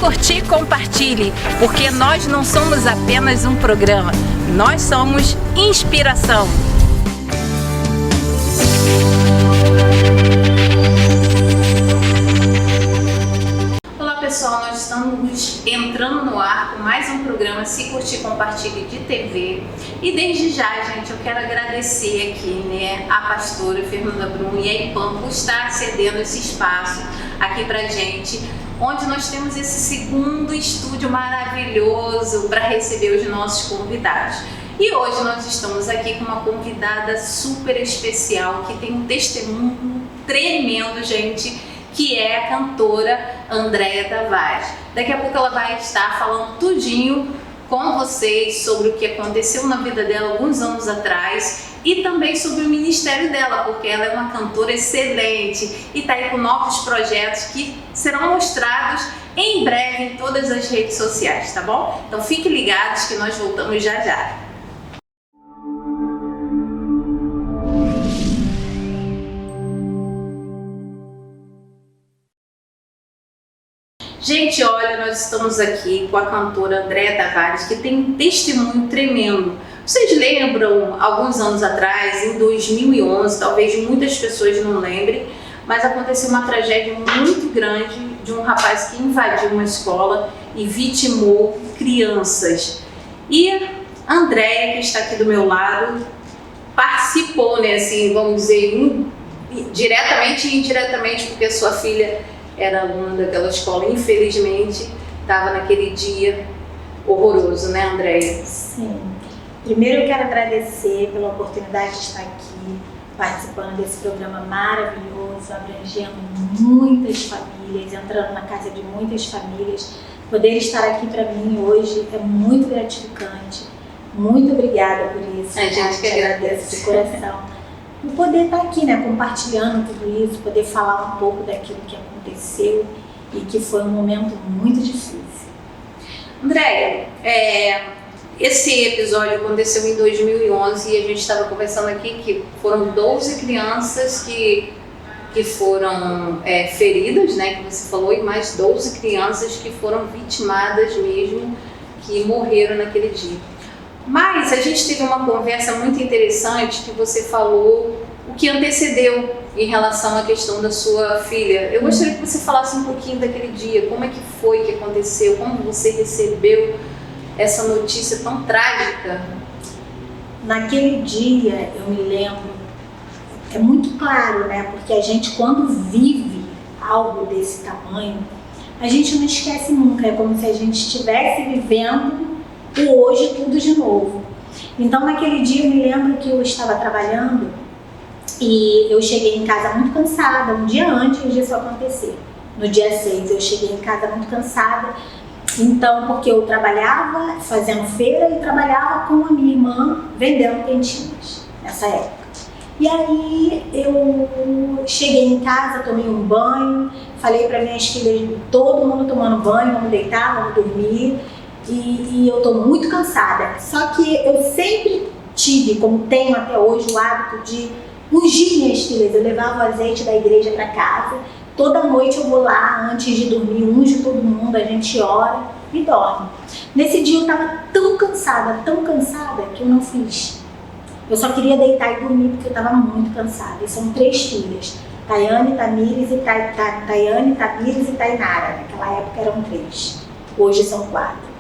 curtir, compartilhe, porque nós não somos apenas um programa, nós somos inspiração. Olá pessoal, nós estamos entrando no ar com mais um programa Se Curtir, Compartilhe de TV. E desde já, gente, eu quero agradecer aqui, a pastora Fernanda Brum e a IPAM por estar cedendo esse espaço aqui pra gente, onde nós temos esse segundo estúdio maravilhoso para receber os nossos convidados. E hoje nós estamos aqui com uma convidada super especial que tem um testemunho tremendo, gente, que é a cantora Andréia Tavares. Daqui a pouco ela vai estar falando tudinho com vocês sobre o que aconteceu na vida dela alguns anos atrás e também sobre o ministério dela, porque ela é uma cantora excelente e está aí com novos projetos que serão mostrados em breve em todas as redes sociais, tá bom? Então fiquem ligados que nós voltamos já já. Gente, olha, nós estamos aqui com a cantora Andréia Tavares, que tem um testemunho tremendo. Vocês lembram, alguns anos atrás, em 2011, talvez muitas pessoas não lembrem, mas aconteceu uma tragédia muito grande de um rapaz que invadiu uma escola e vitimou crianças. E a Andréia, que está aqui do meu lado, participou, assim, vamos dizer, diretamente e indiretamente, porque a sua filha era aluna daquela escola, infelizmente, estava naquele dia horroroso, né, Andréia? Sim. Primeiro eu quero agradecer pela oportunidade de estar aqui, participando desse programa maravilhoso, abrangendo muitas famílias, entrando na casa de muitas famílias. Poder estar aqui para mim hoje é muito gratificante. Muito obrigada por isso. A gente que agradece de coração. E poder estar aqui, compartilhando tudo isso, poder falar um pouco daquilo que aconteceu e que foi um momento muito difícil. Andréia, esse episódio aconteceu em 2011 e a gente estava conversando aqui que foram 12 crianças que foram feridas, que você falou, e mais 12 crianças que foram vitimadas mesmo, que morreram naquele dia. Mas a gente teve uma conversa muito interessante que você falou o que antecedeu em relação à questão da sua filha. Eu gostaria que você falasse um pouquinho daquele dia, como é que foi que aconteceu, como você recebeu essa notícia tão trágica. Naquele dia, eu me lembro, é muito claro, porque a gente quando vive algo desse tamanho, a gente não esquece nunca, é como se a gente estivesse vivendo o hoje tudo de novo. Então naquele dia eu me lembro que eu estava trabalhando e eu cheguei em casa muito cansada, um dia antes disso acontecer. No dia 6 eu cheguei em casa muito cansada, então porque eu trabalhava fazendo feira e trabalhava com a minha irmã vendendo quentinhas nessa época. E aí eu cheguei em casa, tomei um banho, falei para minhas filhas, todo mundo tomando banho, vamos deitar, vamos dormir. E eu estou muito cansada, só que eu sempre tive, como tenho até hoje, o hábito de ungir minhas filhas. Eu levava o azeite da igreja para casa, toda noite eu vou lá antes de dormir, unjo todo mundo, a gente ora e dorme. Nesse dia eu estava tão cansada que eu não fiz. Eu só queria deitar e dormir porque eu estava muito cansada. E são 3 filhas, Tayane, Tamires e Tainara. Naquela época eram 3, hoje são 4.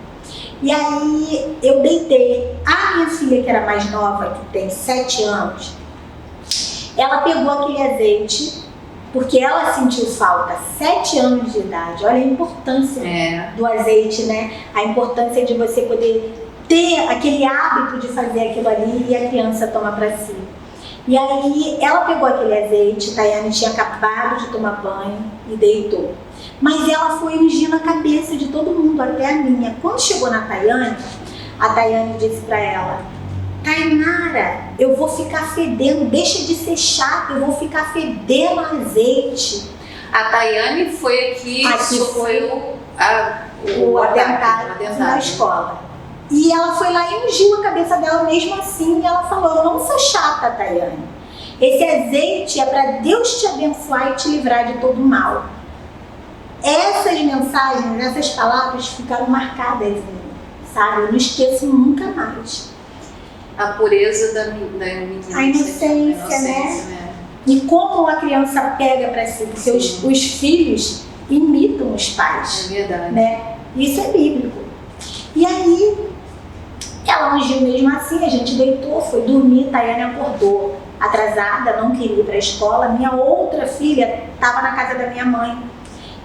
E aí eu deitei. A minha filha, que era mais nova, que tem 7 anos, ela pegou aquele azeite, porque ela sentiu falta, 7 anos de idade. Olha a importância do azeite, a importância de você poder ter aquele hábito de fazer aquilo ali e a criança toma para si. E aí ela pegou aquele azeite, Tayane tinha acabado de tomar banho e deitou. Mas ela foi ungindo a cabeça de todo mundo, até a minha. Quando chegou na Tayane, a Tayane disse para ela: Tainara, eu vou ficar fedendo, deixa de ser chata, eu vou ficar fedendo azeite. A Tayane foi aqui sofreu o atentado na escola. E ela foi lá e ungiu a cabeça dela mesmo assim, e ela falou: eu não sou chata, Tayane. Esse azeite é para Deus te abençoar e te livrar de todo mal. Essas mensagens, essas palavras ficaram marcadas em mim, sabe? Eu não esqueço nunca mais. A pureza da menina. A inocência, né? E como a criança pega para si, porque os filhos imitam os pais. É verdade. Né? Isso é bíblico. E aí, ela agiu mesmo assim, a gente deitou, foi dormir, Tayane acordou atrasada, não queria ir para a escola. Minha outra filha estava na casa da minha mãe.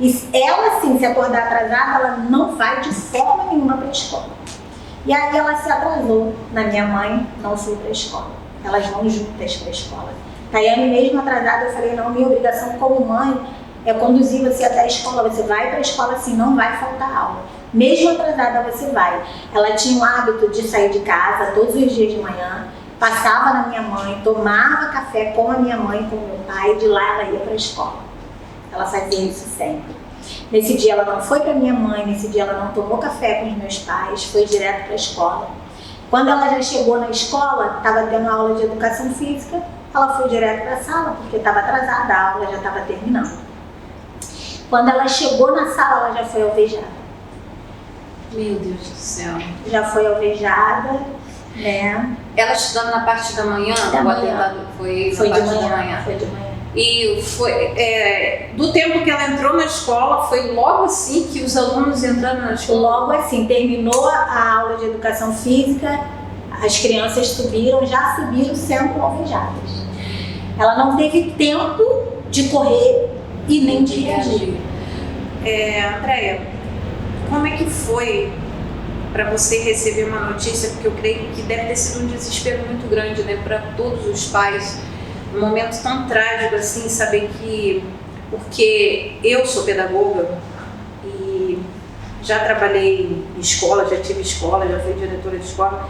E ela, sim, se acordar atrasada, ela não vai de forma nenhuma para a escola. E aí ela se atrasou na minha mãe, não foi para a escola. Elas vão juntas para a escola. Tayane mesmo atrasada, eu falei, não, minha obrigação como mãe é conduzir você até a escola. Você vai para a escola assim, não vai faltar aula. Mesmo atrasada você vai. Ela tinha o hábito de sair de casa todos os dias de manhã, passava na minha mãe, tomava café com a minha mãe, com o meu pai, e de lá ela ia para a escola. Ela fazia isso sempre. Nesse dia ela não foi para minha mãe, nesse dia ela não tomou café com os meus pais, foi direto para a escola. Quando ela já chegou na escola, estava tendo aula de educação física, ela foi direto para a sala, porque estava atrasada, a aula já estava terminando. Quando ela chegou na sala, ela já foi alvejada. Meu Deus do céu. Já foi alvejada, né? Ela estudando na parte da manhã? Da o manhã. atentado foi Foi na de parte manhã, da manhã. foi de manhã. E foi, do tempo que ela entrou na escola, foi logo assim que os alunos entraram na escola? Logo assim, terminou a aula de educação física, as crianças já subiram sendo alvejadas. Ela não teve tempo de correr e nem de reagir. Andréia, como é que foi para você receber uma notícia? Porque eu creio que deve ter sido um desespero muito grande, né, para todos os pais. Um momento tão trágico assim, saber que... Porque eu sou pedagoga e já trabalhei em escola, já tive escola, já fui diretora de escola.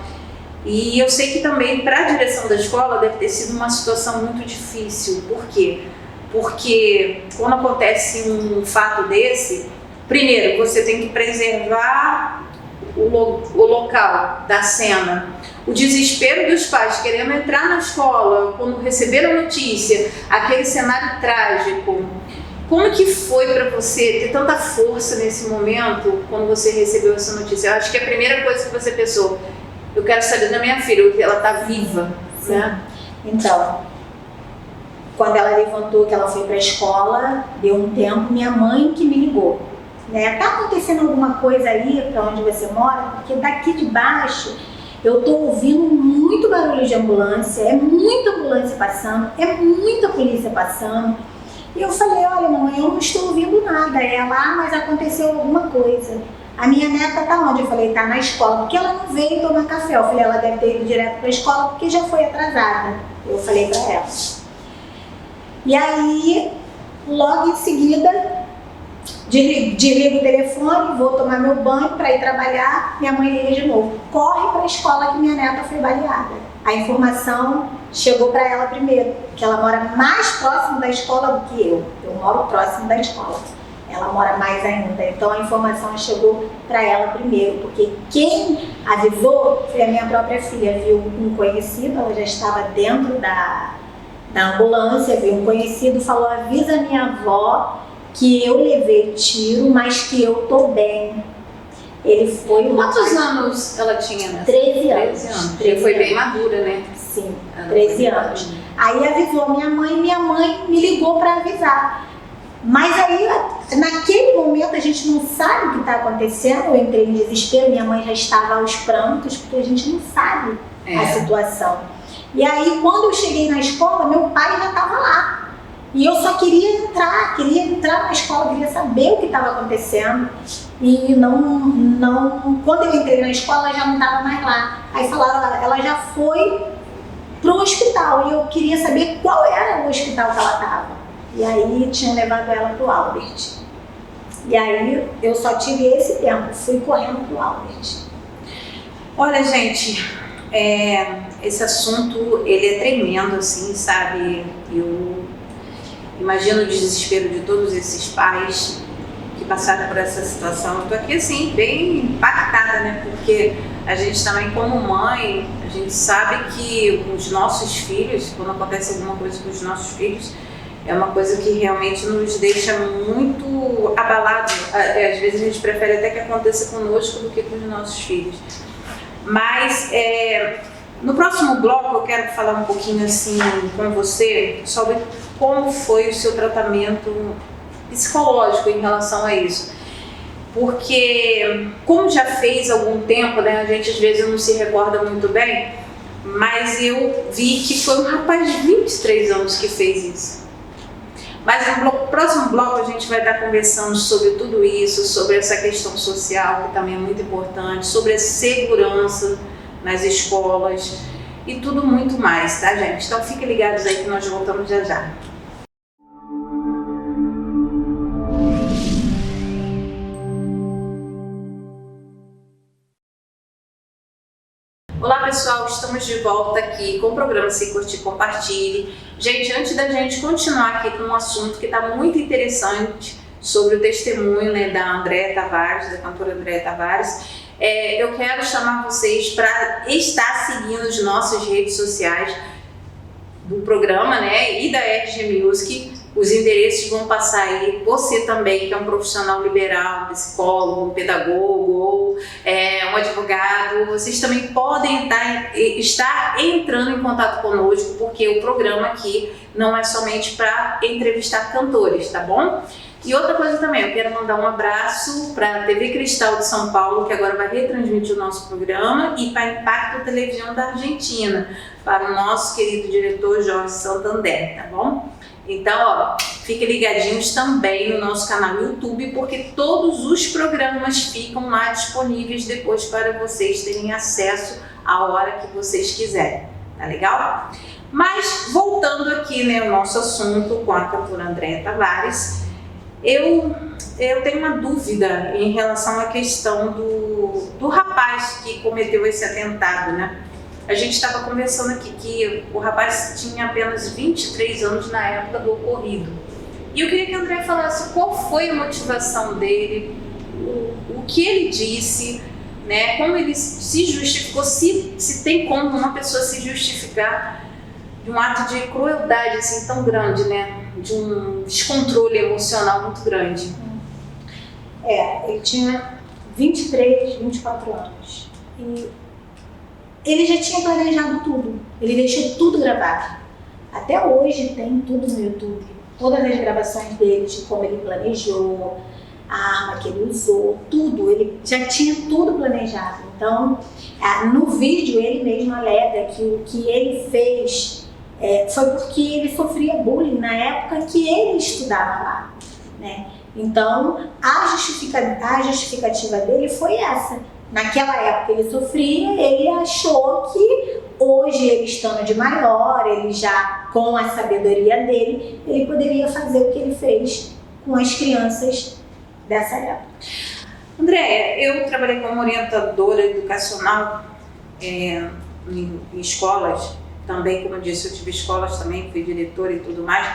E eu sei que também para a direção da escola deve ter sido uma situação muito difícil. Por quê? Porque quando acontece um fato desse, primeiro você tem que preservar o local da cena. O desespero dos pais querendo entrar na escola, quando receberam a notícia, aquele cenário trágico. Como que foi para você ter tanta força nesse momento, quando você recebeu essa notícia? Eu acho que a primeira coisa que você pensou, eu quero saber da minha filha, ela está viva, né? Então, quando ela levantou, que ela foi para a escola, deu um tempo, minha mãe que me ligou. Né? Tá acontecendo alguma coisa aí para onde você mora? Porque daqui de baixo eu tô ouvindo muito barulho de ambulância, é muita ambulância passando, é muita polícia passando. E eu falei, olha mamãe, eu não estou ouvindo nada. Ela, mas aconteceu alguma coisa. A minha neta tá onde? Eu falei, tá na escola, porque ela não veio tomar café. Eu falei, ela deve ter ido direto para a escola porque já foi atrasada. Eu falei para ela. E aí, logo em seguida, desligo o telefone, vou tomar meu banho para ir trabalhar, minha mãe liga de novo. Corre para a escola que minha neta foi baleada. A informação chegou para ela primeiro, que ela mora mais próximo da escola do que eu. Eu moro próximo da escola. Ela mora mais ainda. Então a informação chegou para ela primeiro, porque quem avisou foi a minha própria filha. Viu um conhecido, ela já estava dentro da ambulância, viu um conhecido, falou, avisa a minha avó que eu levei tiro, mas que eu tô bem. Ele foi... Quantos anos ela tinha nessa? 13 anos. 13 anos. Ele foi bem madura, né? Sim, 13 anos. Aí avisou minha mãe me ligou para avisar. Mas aí, naquele momento, a gente não sabe o que está acontecendo. Eu entrei em desespero, minha mãe já estava aos prantos, porque a gente não sabe a situação. E aí, quando eu cheguei na escola, meu pai já estava lá. E eu só queria entrar na escola, queria saber o que estava acontecendo. E quando eu entrei na escola, ela já não estava mais lá. Aí falaram, ela já foi para o hospital. E eu queria saber qual era o hospital que ela estava. E aí tinham levado ela para o Albert. E aí eu só tive esse tempo, fui correndo para o Albert. Olha, gente, esse assunto, ele é tremendo, assim, sabe? Eu imagino o desespero de todos esses pais que passaram por essa situação. Eu tô aqui, assim, bem impactada, né? Porque a gente também, como mãe, a gente sabe que os nossos filhos, quando acontece alguma coisa com os nossos filhos, é uma coisa que realmente nos deixa muito abalados. Às vezes a gente prefere até que aconteça conosco do que com os nossos filhos. Mas no próximo bloco eu quero falar um pouquinho assim com você sobre como foi o seu tratamento psicológico em relação a isso. Porque, como já fez algum tempo, né, a gente às vezes não se recorda muito bem, mas eu vi que foi um rapaz de 23 anos que fez isso. Mas no próximo bloco a gente vai estar conversando sobre tudo isso, sobre essa questão social, que também é muito importante, sobre a segurança nas escolas e tudo muito mais, tá, gente? Então fiquem ligados aí que nós voltamos já já. Olá pessoal, estamos de volta aqui com o programa Se Curtir, Compartilhe. Gente, antes da gente continuar aqui com um assunto que está muito interessante sobre o testemunho, né, da Andréa Tavares, da cantora Andréa Tavares, eu quero chamar vocês para estar seguindo as nossas redes sociais do programa, né, e da RG Music. Os endereços vão passar aí. Você também, que é um profissional liberal, um psicólogo, um pedagogo ou um advogado, vocês também podem estar entrando em contato conosco, porque o programa aqui não é somente para entrevistar cantores, tá bom? E outra coisa também, eu quero mandar um abraço para a TV Cristal de São Paulo, que agora vai retransmitir o nosso programa, e para a Impacto Televisão da Argentina, para o nosso querido diretor Jorge Santander, tá bom? Então, ó, fiquem ligadinhos também no nosso canal YouTube, porque todos os programas ficam lá disponíveis depois para vocês terem acesso a hora que vocês quiserem, tá legal? Mas, voltando aqui, né, ao nosso assunto com a cantora Andréa Tavares, eu tenho uma dúvida em relação à questão do rapaz que cometeu esse atentado, né? A gente estava conversando aqui que o rapaz tinha apenas 23 anos na época do ocorrido. E eu queria que o André falasse qual foi a motivação dele, o que ele disse, né, como ele se justificou, se tem como uma pessoa se justificar de um ato de crueldade assim tão grande, né, de um descontrole emocional muito grande. Ele tinha 23, 24 anos. E ele já tinha planejado tudo, ele deixou tudo gravado. Até hoje tem tudo no YouTube, todas as gravações dele, de como ele planejou, a arma que ele usou, tudo, ele já tinha tudo planejado. Então, no vídeo ele mesmo alega que o que ele fez foi porque ele sofria bullying na época que ele estudava lá, né? Então, a justificativa dele foi essa. Naquela época ele sofria, ele achou que hoje, ele estando de maior, ele já com a sabedoria dele, ele poderia fazer o que ele fez com as crianças dessa época. Andréa, eu trabalhei como orientadora educacional em escolas, também, como eu disse, eu tive escolas também, fui diretora e tudo mais,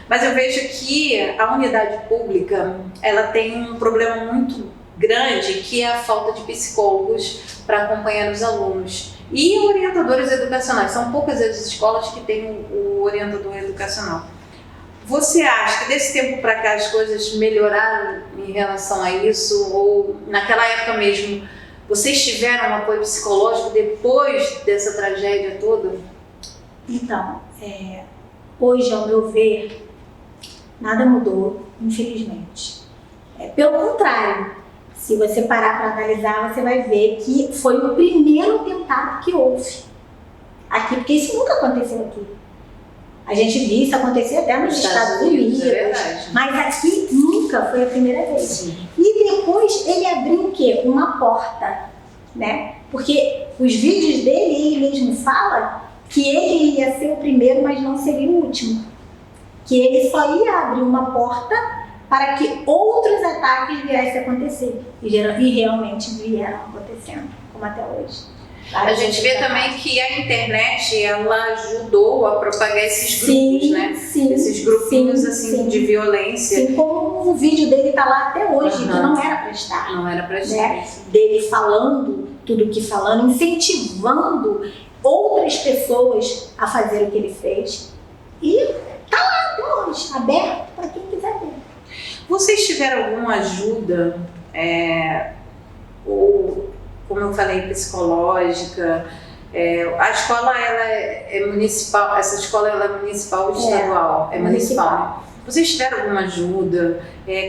mas eu vejo que a unidade pública, ela tem um problema muito grande, que é a falta de psicólogos para acompanhar os alunos. E orientadores educacionais, são poucas as escolas que têm o orientador educacional. Você acha que desse tempo para cá as coisas melhoraram em relação a isso? Ou naquela época mesmo, vocês tiveram um apoio psicológico depois dessa tragédia toda? Então, hoje, ao meu ver, nada mudou, infelizmente. Pelo contrário, se você parar para analisar, você vai ver que foi o primeiro atentado que houve aqui, porque isso nunca aconteceu aqui. A gente viu isso acontecer até nos Estados Unidos, mas aqui nunca foi a primeira vez. Sim. E depois ele abriu o quê? Uma porta, né? Porque os vídeos dele, ele mesmo fala que ele ia ser o primeiro, mas não seria o último. Que ele só ia abrir uma porta para que outros ataques viessem a acontecer. E realmente vieram acontecendo, como até hoje. A gente vê também que a internet, ela ajudou a propagar esses grupos, né? Sim, esses grupinhos assim de violência. Sim, como o vídeo dele está lá até hoje, que não era para estar. Não era para estar. Né? Dele falando tudo o que falando, incentivando outras pessoas a fazer o que ele fez. E tá lá até estamos abertos para quem quiser ver. Vocês tiveram alguma ajuda, ou, como eu falei, psicológica? A escola ela é municipal, essa escola ela é municipal ou estadual? É municipal. Vocês tiveram alguma ajuda?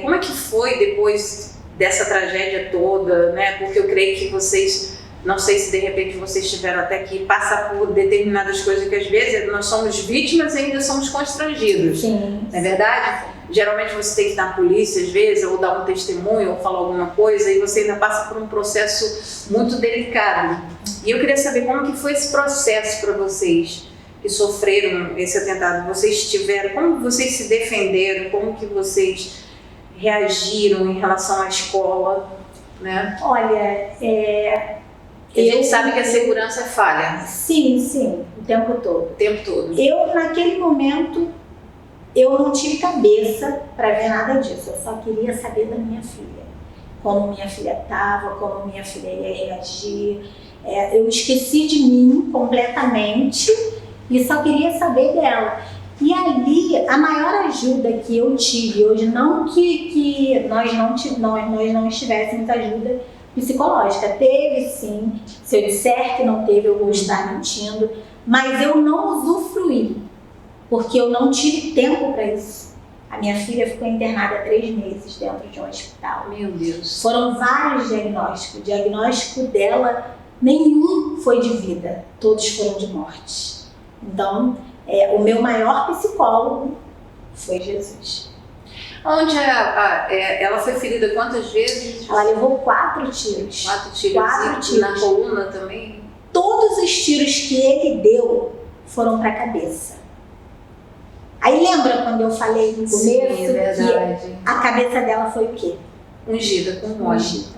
Como é que foi depois dessa tragédia toda, né? Porque eu creio que vocês, não sei se de repente vocês tiveram até que passar por determinadas coisas que às vezes nós somos vítimas e ainda somos constrangidos. Sim. Não é verdade? Geralmente você tem que ir na polícia às vezes, ou dar um testemunho, ou falar alguma coisa, e você ainda passa por um processo muito delicado. E eu queria saber como que foi esse processo para vocês que sofreram esse atentado. Vocês tiveram, como vocês se defenderam, como que vocês reagiram em relação à escola, né? Olha, a gente sabe que a segurança é falha. Sim, o tempo todo. O tempo todo. Eu, naquele momento, eu não tive cabeça para ver nada disso. Eu só queria saber da minha filha. Como minha filha estava, como minha filha ia reagir. Eu esqueci de mim completamente e só queria saber dela. E ali, a maior ajuda que eu tive hoje, não que nós não estivéssemos ajuda psicológica. Teve sim. Se eu disser que não teve, eu vou estar mentindo. Mas eu não usufruí, porque eu não tive tempo para isso. A minha filha ficou internada 3 meses dentro de um hospital. Meu Deus. Foram vários diagnósticos. O diagnóstico dela, nenhum foi de vida. Todos foram de morte. Então, o meu maior psicólogo foi Jesus. Onde ela foi ferida quantas vezes? Ela levou 4 tiros. 4 tiros. 4 tiros. Na coluna também? Todos os tiros que ele deu foram para a cabeça. Aí lembra quando eu falei no começo que a cabeça dela foi o quê? Ungida com óleo. Ungida.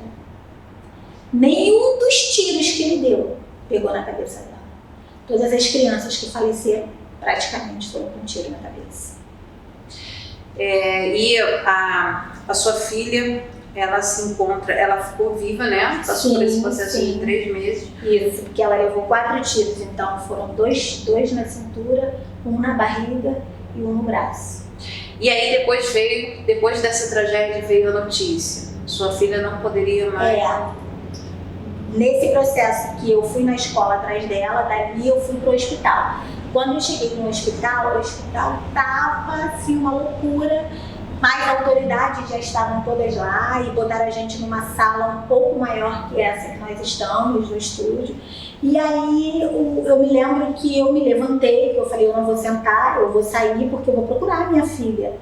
Nenhum dos tiros que ele deu pegou na cabeça dela. Todas as crianças que faleceram praticamente foram com um tiro na cabeça. E a sua filha, ela se encontra, ela ficou viva, né? Passou por esse processo de 3 meses. Isso, porque ela levou 4 tiros, então foram dois na cintura, um na barriga e um no braço. E aí depois dessa tragédia veio a notícia. Sua filha não poderia mais... Nesse processo que eu fui na escola atrás dela, dali eu fui pro hospital. Quando eu cheguei no hospital, o hospital tava assim uma loucura, mas as autoridades já estavam todas lá e botaram a gente numa sala um pouco maior que essa que nós estamos, no estúdio. E aí eu me lembro que eu me levantei, que eu falei, eu não vou sentar, eu vou sair porque eu vou procurar a minha filha.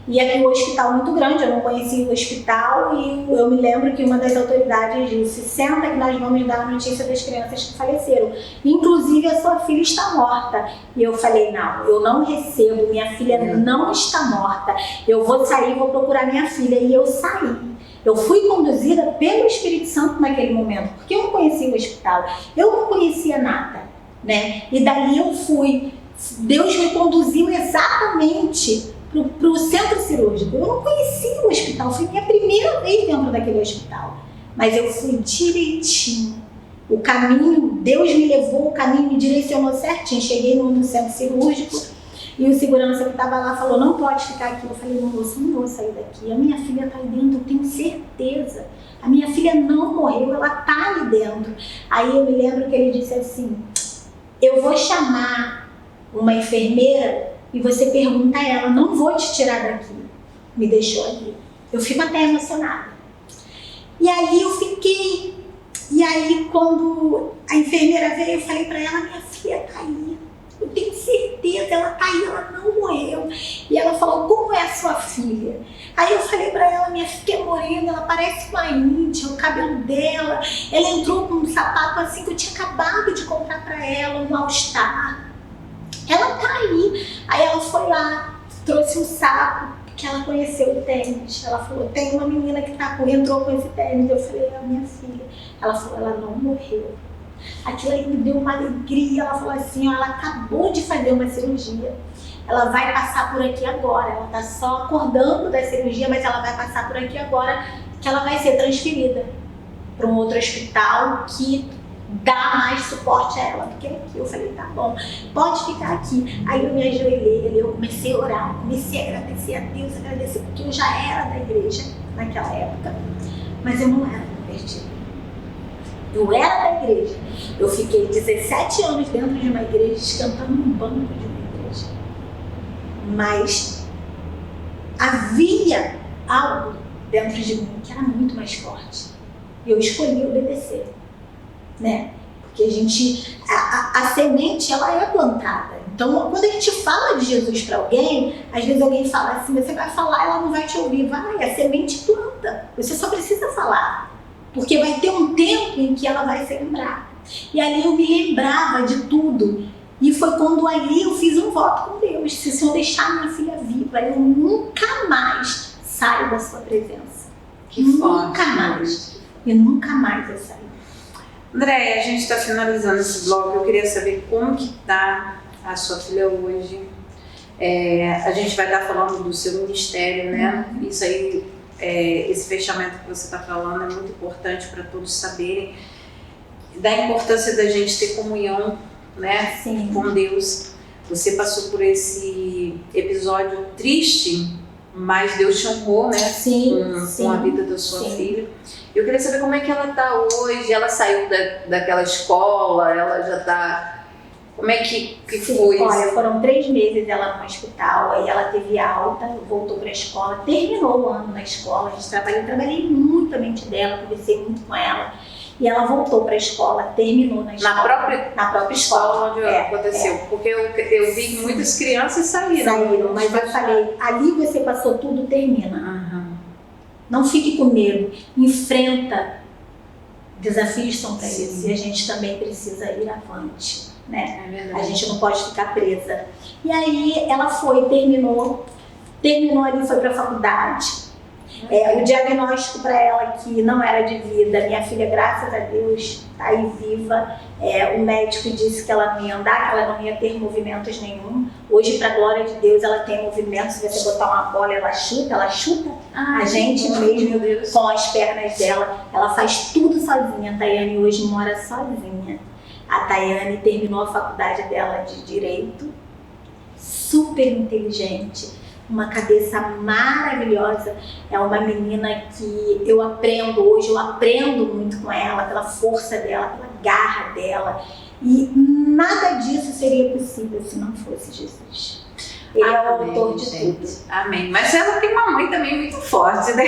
E aqui o hospital é muito grande, eu não conhecia o hospital e eu me lembro que uma das autoridades disse, senta que nós vamos dar a notícia das crianças que faleceram. Inclusive a sua filha está morta. E eu falei, não, eu não recebo, minha filha não está morta. Eu vou sair, vou procurar minha filha. E eu saí. Eu fui conduzida pelo Espírito Santo naquele momento, porque eu não conhecia o hospital, eu não conhecia nada, né? E dali eu fui. Deus me conduziu exatamente para o centro cirúrgico. Eu não conhecia o hospital, foi minha primeira vez dentro daquele hospital. Mas eu fui direitinho. O caminho, Deus me levou, o caminho me direcionou certinho. Cheguei no centro cirúrgico e o segurança que estava lá falou, não pode ficar aqui. Eu falei, não, moço, não vou sair daqui. A minha filha está aí dentro, eu tenho certeza. A minha filha não morreu, ela está ali dentro. Aí eu me lembro que ele disse assim, eu vou chamar uma enfermeira e você pergunta a ela, não vou te tirar daqui. Me deixou ali. Eu fico até emocionada. E aí eu fiquei. E aí quando a enfermeira veio, eu falei para ela, minha filha tá aí. Eu tenho certeza, ela tá aí, ela não morreu. E ela falou, como é a sua filha? Aí eu falei para ela, minha filha é morena, ela parece uma índia, o cabelo dela. Ela entrou com um sapato assim que eu tinha acabado de comprar para ela, um All-Star. Ela tá aí. Aí ela foi lá, trouxe um saco, que ela conheceu o tênis. Ela falou, tem uma menina que entrou com esse tênis. Eu falei, é a minha filha. Ela falou, ela não morreu. Aquilo aí me deu uma alegria. Ela falou assim, ó, ela acabou de fazer uma cirurgia. Ela vai passar por aqui agora. Ela tá só acordando da cirurgia, mas ela vai passar por aqui agora, que ela vai ser transferida para um outro hospital que dar mais suporte a ela do que aqui. Eu falei, tá bom, pode ficar aqui. Aí eu me ajoelhei ali, eu comecei a orar, comecei a agradecer a Deus, agradecer, porque eu já era da igreja naquela época, mas eu não era convertida. Eu era da igreja. Eu fiquei 17 anos dentro de uma igreja, esquentando um banco de uma igreja. Mas havia algo dentro de mim que era muito mais forte. E eu escolhi obedecer, né? Porque a semente, ela é plantada. Então, quando a gente fala de Jesus para alguém, às vezes alguém fala assim, você vai falar, ela não vai te ouvir. Vai, a semente planta. Você só precisa falar. Porque vai ter um tempo em que ela vai se lembrar. E ali eu me lembrava de tudo. E foi quando ali eu fiz um voto com Deus. Se o Senhor deixar minha filha viva, eu nunca mais saio da sua presença. Nunca mais. E nunca mais eu saio. Andréia, a gente está finalizando esse blog. Eu queria saber como que está a sua filha hoje. A gente vai estar falando do seu ministério, né? Isso aí, esse fechamento que você está falando é muito importante para todos saberem da importância da gente ter comunhão, né? Sim. Com Deus. Você passou por esse episódio triste, mas Deus te honrou, né? Sim, com a vida da sua filha. Eu queria saber como é que ela está hoje. Ela saiu daquela escola, ela já está... Como é que foi? Olha, foram 3 meses ela no hospital, aí ela teve alta, voltou para a escola, terminou o ano na escola, a gente trabalhei muito a mente dela, conversei muito com ela. E ela voltou para a escola, terminou na escola. Na própria escola onde aconteceu. Porque eu vi que muitas crianças saíram. Mas eu falei, ali você passou tudo, termina. Não fique com medo, enfrenta. Desafios são para isso e a gente também precisa ir avante, né? A gente não pode ficar presa. E aí ela terminou ali, foi para a faculdade. O diagnóstico para ela que não era de vida, minha filha, graças a Deus, está aí viva. O médico disse que ela não ia andar, que ela não ia ter movimentos nenhum. Hoje, para a glória de Deus, ela tem movimentos. Se você botar uma bola, ela chuta a gente mesmo com as pernas dela. Ela faz tudo sozinha. A Tayane hoje mora sozinha. A Tayane terminou a faculdade dela de Direito, super inteligente, uma cabeça maravilhosa. É uma menina que eu aprendo muito com ela, pela força dela, pela garra dela. E nada disso seria possível se não fosse Jesus. Ele é o autor de tudo. Amém. Mas ela tem uma mãe também muito forte, né?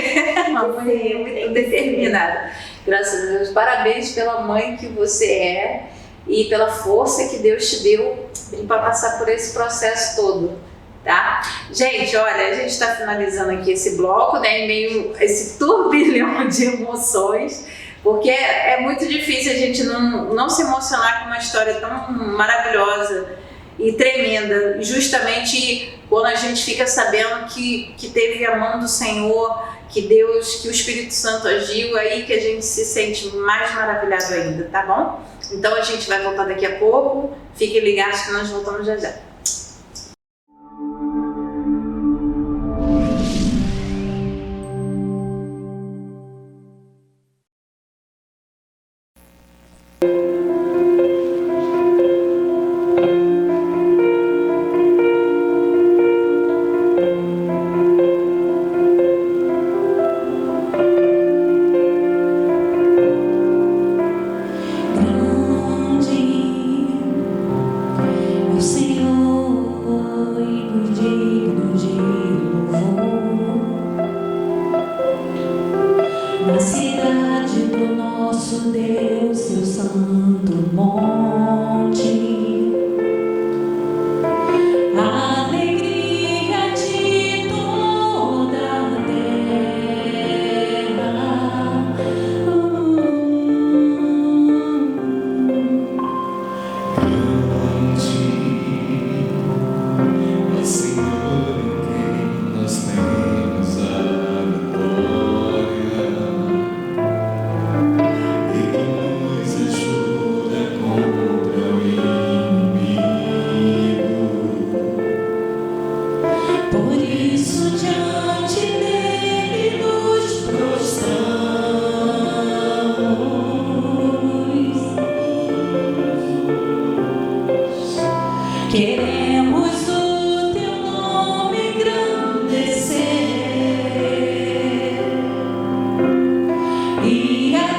Uma mãe muito determinada. Graças a Deus. Parabéns pela mãe que você é e pela força que Deus te deu para passar por esse processo todo. Tá? Gente, olha, a gente está finalizando aqui esse bloco, né, em meio a esse turbilhão de emoções, porque é muito difícil a gente não se emocionar com uma história tão maravilhosa e tremenda, justamente quando a gente fica sabendo que teve a mão do Senhor, que Deus, que o Espírito Santo agiu, aí que a gente se sente mais maravilhado ainda, tá bom? Então a gente vai voltar daqui a pouco, fiquem ligados que nós voltamos já já.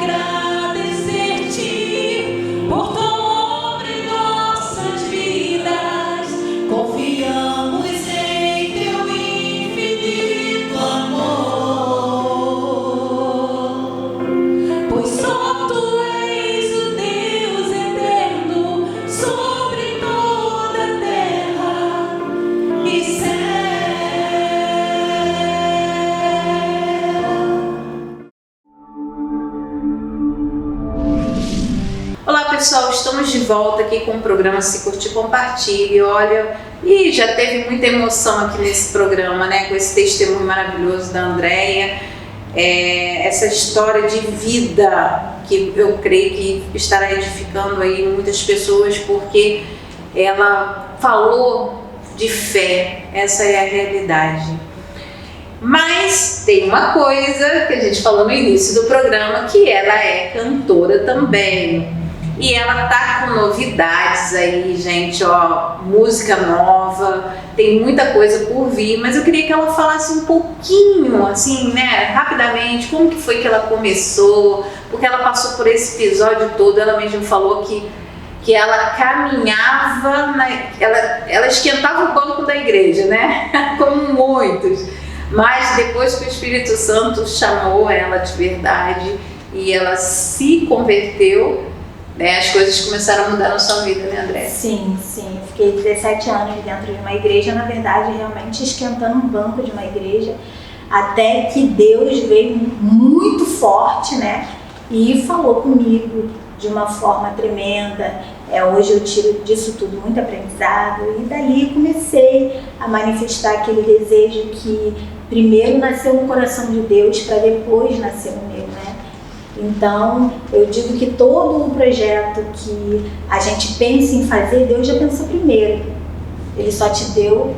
agradecer-te por tua obra em nossas vidas. Confiamos em teu infinito amor, pois só tu és o Deus eterno sobre toda a terra e céu. Olá pessoal, estamos de volta aqui com o programa Se Curte Compartilhe. Olha, e já teve muita emoção aqui nesse programa, né? Com esse testemunho maravilhoso da Andréia, essa história de vida que eu creio que estará edificando aí muitas pessoas, porque ela falou de fé, essa é a realidade. Mas tem uma coisa que a gente falou no início do programa, que ela é cantora também. E ela tá com novidades aí, gente, ó, música nova, tem muita coisa por vir, mas eu queria que ela falasse um pouquinho, assim, né, rapidamente, como que foi que ela começou, porque ela passou por esse episódio todo. Ela mesmo falou que ela caminhava, ela esquentava o banco da igreja, né, como muitos, mas depois que o Espírito Santo chamou ela de verdade e ela se converteu, né, as coisas começaram a mudar na sua vida, né, André? Sim, sim. Fiquei 17 anos dentro de uma igreja, na verdade, realmente esquentando um banco de uma igreja, até que Deus veio muito forte, né, e falou comigo de uma forma tremenda. Hoje eu tiro disso tudo muito aprendizado, e dali comecei a manifestar aquele desejo que primeiro nasceu no coração de Deus para depois nascer no meu, né? Então, eu digo que todo um projeto que a gente pensa em fazer, Deus já pensou primeiro. Ele só te deu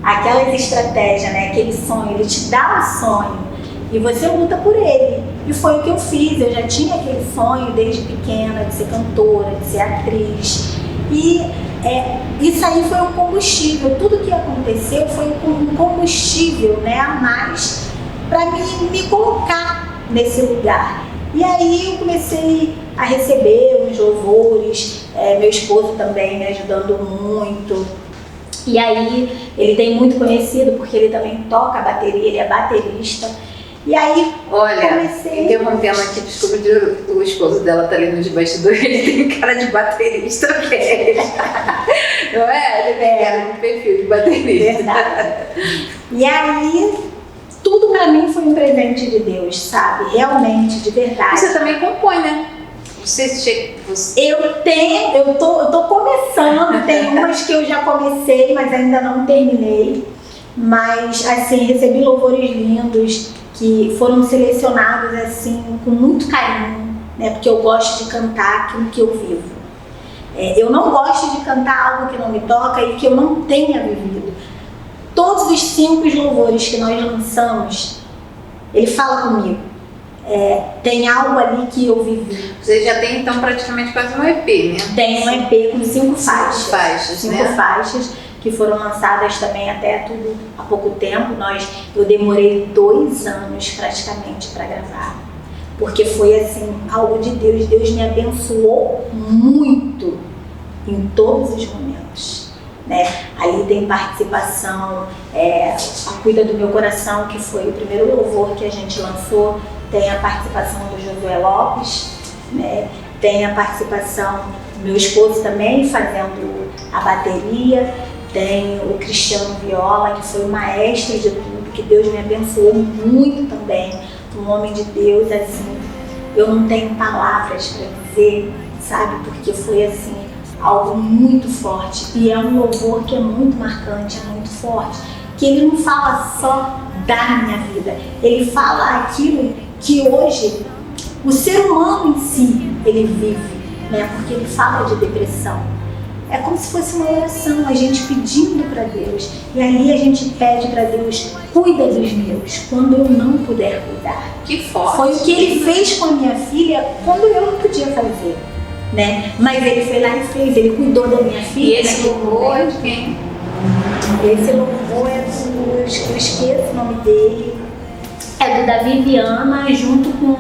aquelas estratégias, né? Aquele sonho, Ele te dá o sonho e você luta por ele. E foi o que eu fiz. Eu já tinha aquele sonho desde pequena de ser cantora, de ser atriz. E isso aí foi um combustível. Tudo que aconteceu foi um combustível, né, a mais para me colocar nesse lugar. E aí eu comecei a receber uns louvores, meu esposo também me ajudando muito. E aí ele tem muito conhecido porque ele também toca bateria, ele é baterista. E aí, olha, interrompendo aqui, desculpa, o esposo dela tá ali nos bastidores, ele tem cara de baterista mesmo. Não é? Ele tem cara de perfil de baterista. Verdade. E aí, tudo pra mim foi um presente de Deus, sabe? Realmente, de verdade. Você também compõe, né? Eu tô começando, tem umas que eu já comecei, mas ainda não terminei. Mas, assim, recebi louvores lindos que foram selecionados, assim, com muito carinho, né? Porque eu gosto de cantar aquilo que eu vivo. Eu não gosto de cantar algo que não me toca e que eu não tenha vivido. Todos os 5 louvores que nós lançamos, ele fala comigo. Tem algo ali que eu vivi. Você já tem, então, praticamente quase um EP, né? Tem um EP com 5 faixas. 5 faixas, 5 né? faixas que foram lançadas também até tudo há pouco tempo. Eu demorei 2 anos praticamente para gravar. Porque foi assim, algo de Deus. Deus me abençoou muito em todos os momentos. Né? Ali tem participação, a Cuida do Meu Coração, que foi o primeiro louvor que a gente lançou, tem a participação do Josué Lopes, né? Tem a participação do meu esposo também fazendo a bateria, tem o Cristiano Viola, que foi o maestro de tudo, que Deus me abençoou muito também, um homem de Deus, assim, eu não tenho palavras para dizer, sabe, porque foi assim, algo muito forte, e é um louvor que é muito marcante, é muito forte, que ele não fala só da minha vida, ele fala aquilo que hoje o ser humano em si, ele vive, né? Porque ele fala de depressão. É como se fosse uma oração, a gente pedindo para Deus, e ali a gente pede para Deus, cuida dos meus, quando eu não puder cuidar. Que forte! Foi o que ele fez com a minha filha quando eu não podia fazer. Né? Mas ele foi lá e fez, ele cuidou da minha filha. E esse louvor é de quem? Esse louvor é eu esqueço o nome dele, é do da Viviana, junto com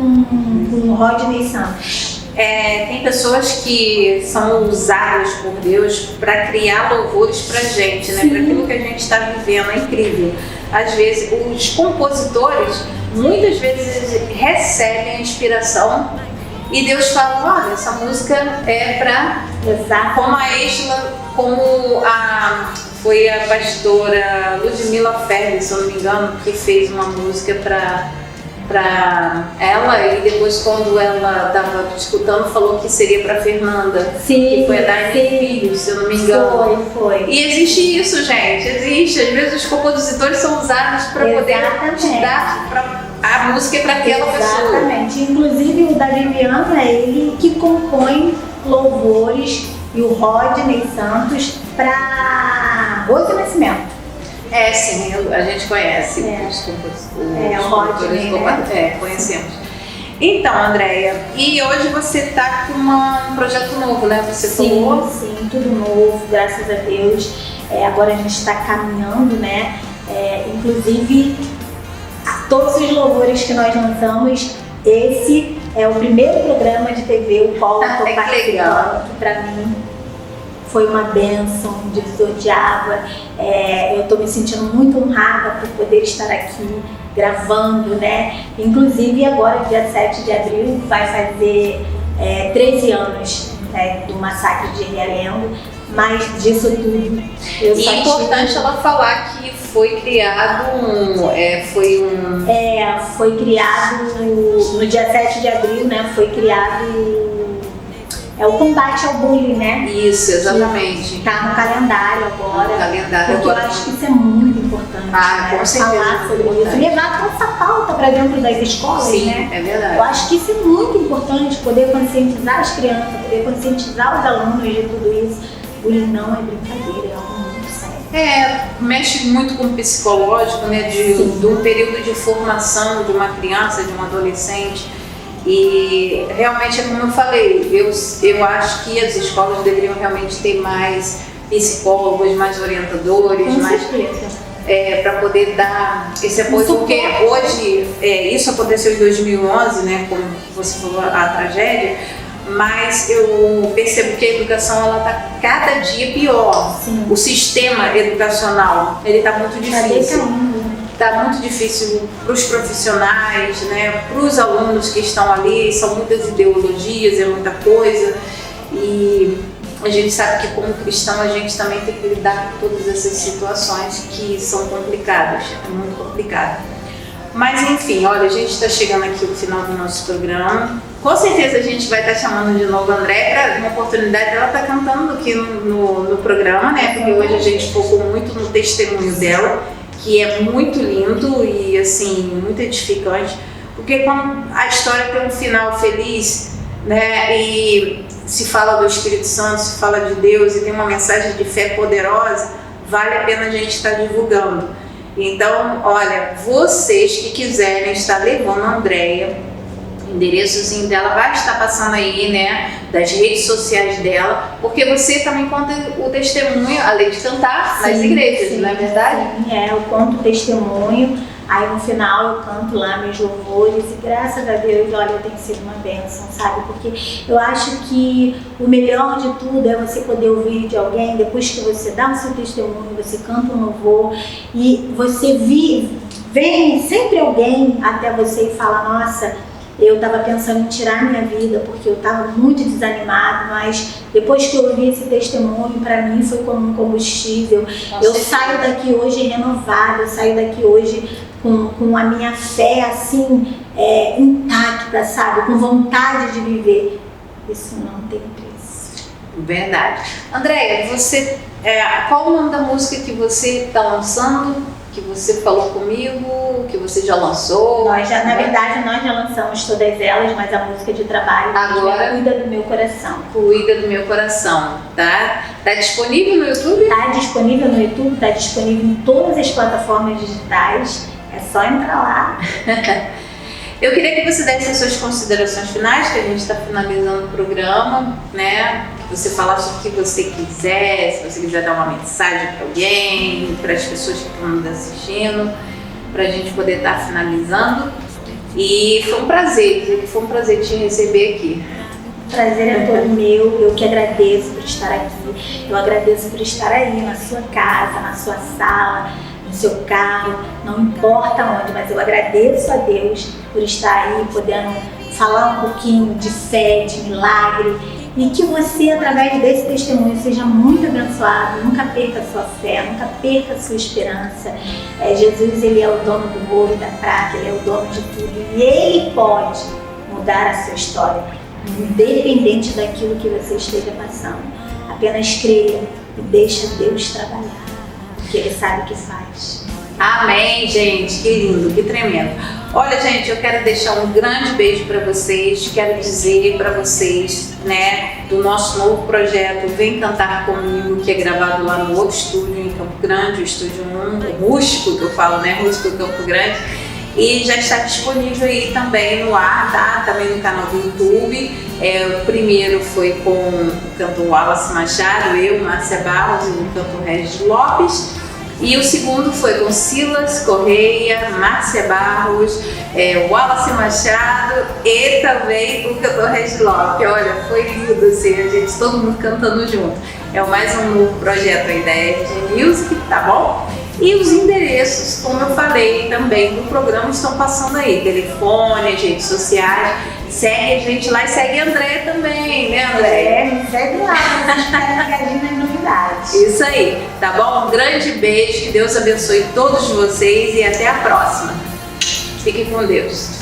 do Rodney Santos. Tem pessoas que são usadas por Deus para criar louvores pra gente, né? Para aquilo que a gente está vivendo, é incrível. Às vezes, os compositores, muitas vezes, recebem a inspiração e Deus fala, olha, essa música é para... Como a Estela, foi a pastora Ludmila Ferri, se eu não me engano, que fez uma música para ela, e depois quando ela estava escutando falou que seria para Fernanda, que foi a Dani Filhos, se eu não me engano. Foi. E existe isso, gente, existe. Às vezes os compositores são usados para poder te dar a música para aquela pessoa. Exatamente. Inclusive o da Viviana é ele que compõe louvores, e o Rodney Santos para Rose Nascimento. Sim, a gente conhece o Rodney, né? Conhecemos. Então, Andréia, e hoje você está com um projeto novo, né? Você falou? Sim, tudo novo, graças a Deus. Agora a gente está caminhando, né? Inclusive, todos os louvores que nós lançamos, esse é o primeiro programa de TV, o qual eu estou participando, que para mim foi uma bênção, divisor de água. Eu estou me sentindo muito honrada por poder estar aqui gravando, né? Inclusive agora, dia 7 de abril, vai fazer 13 anos, né, do massacre de Realengo, mas disso tudo eu E é importante ela falar que foi criado foi criado no dia 7 de abril, né? Foi criado o combate ao bullying, né? Isso, exatamente. Está no calendário agora. Porque eu acho que isso é muito importante. Com certeza. Falar sobre isso. Levar toda essa pauta para dentro das escolas, sim, né? É verdade. Eu acho que isso é muito importante, poder conscientizar as crianças, poder conscientizar os alunos de tudo isso. Bullying não é brincadeira, é algo muito sério. Mexe muito com o psicológico, né? Do período de formação de uma criança, de um adolescente. E realmente é como eu falei, eu acho que as escolas deveriam realmente ter mais psicólogos, mais orientadores, para poder dar esse apoio, porque hoje, isso aconteceu em 2011, né, como você falou, a tragédia, mas eu percebo que a educação ela está cada dia pior. Sim. O sistema educacional ele está muito difícil. Está muito difícil para os profissionais, né, para os alunos que estão ali, são muitas ideologias, é muita coisa, e a gente sabe que como cristão a gente também tem que lidar com todas essas situações que são complicadas, é muito complicado. Mas enfim, olha, a gente está chegando aqui ao final do nosso programa. Com certeza a gente vai estar chamando de novo a André para uma oportunidade dela estar cantando aqui no programa, né, porque hoje a gente focou muito no testemunho dela, que é muito lindo e assim, muito edificante, porque quando a história tem um final feliz, né, e se fala do Espírito Santo, se fala de Deus e tem uma mensagem de fé poderosa, vale a pena a gente estar divulgando. Então, olha, vocês que quiserem estar levando a Andréia, o endereçozinho dela vai estar passando aí, né, das redes sociais dela, porque você também conta o testemunho, além de cantar, nas igrejas, não é verdade? Sim, eu conto o testemunho, aí no final eu canto lá meus louvores e graças a Deus, olha, tem sido uma bênção, sabe? Porque eu acho que o melhor de tudo é você poder ouvir de alguém, depois que você dá o seu testemunho, você canta um louvor e você vem sempre alguém até você e fala, nossa, eu estava pensando em tirar minha vida porque eu estava muito desanimado, mas depois que eu ouvi esse testemunho, para mim foi como um combustível. Eu saio daqui hoje renovada, eu saio daqui hoje com a minha fé assim, intacta, sabe? Com vontade de viver. Isso não tem preço. Verdade. Andréia, qual o nome da música que você está lançando? Que você falou comigo, que você já lançou? Na verdade, nós já lançamos todas elas, mas a música de trabalho agora é Cuida do Meu Coração. Cuida do Meu Coração, tá? Tá disponível no YouTube? Tá disponível no YouTube, tá disponível em todas as plataformas digitais. É só entrar lá. Eu queria que você desse as suas considerações finais, que a gente está finalizando o programa, né? Que você falasse o que você quiser, se você quiser dar uma mensagem para alguém, para as pessoas que estão nos assistindo, para a gente poder estar finalizando. E foi um prazer te receber aqui. O prazer é todo meu, eu que agradeço por estar aqui, eu agradeço por estar aí na sua casa, na sua sala, no seu carro, não importa onde, mas eu agradeço a Deus por estar aí, podendo falar um pouquinho de fé, de milagre, e que você, através desse testemunho, seja muito abençoado, nunca perca a sua fé, nunca perca a sua esperança. Jesus, Ele é o dono do ouro e da prata, Ele é o dono de tudo, e Ele pode mudar a sua história, independente daquilo que você esteja passando. Apenas creia e deixa Deus trabalhar, porque Ele sabe o que faz. Amém, gente, que lindo, que tremendo. Olha, gente, eu quero deixar um grande beijo para vocês, quero dizer para vocês, né, do nosso novo projeto Vem Cantar Comigo, que é gravado lá no outro estúdio em Campo Grande, o estúdio 1, rústico que eu falo, né, rústico Campo Grande, e já está disponível aí também no ar, tá? Também no canal do YouTube. O primeiro foi com o cantor Wallace Machado, eu, Márcia Barros, e o cantor Regis Lopes. E o segundo foi com Silas Correia, Márcia Barros, Wallace Machado e também o cantor Regis Lopes. Olha, foi lindo assim, a gente, todo mundo cantando junto. É mais um novo projeto aí da FG Music, tá bom? E os endereços, como eu falei também do programa, estão passando aí. Telefone, as redes sociais. Segue a gente lá e segue a André também, né, André? Me segue lá, vocês ficarem ligadinhos nas novidades. Isso aí, tá bom? Um grande beijo, que Deus abençoe todos vocês e até a próxima. Fiquem com Deus.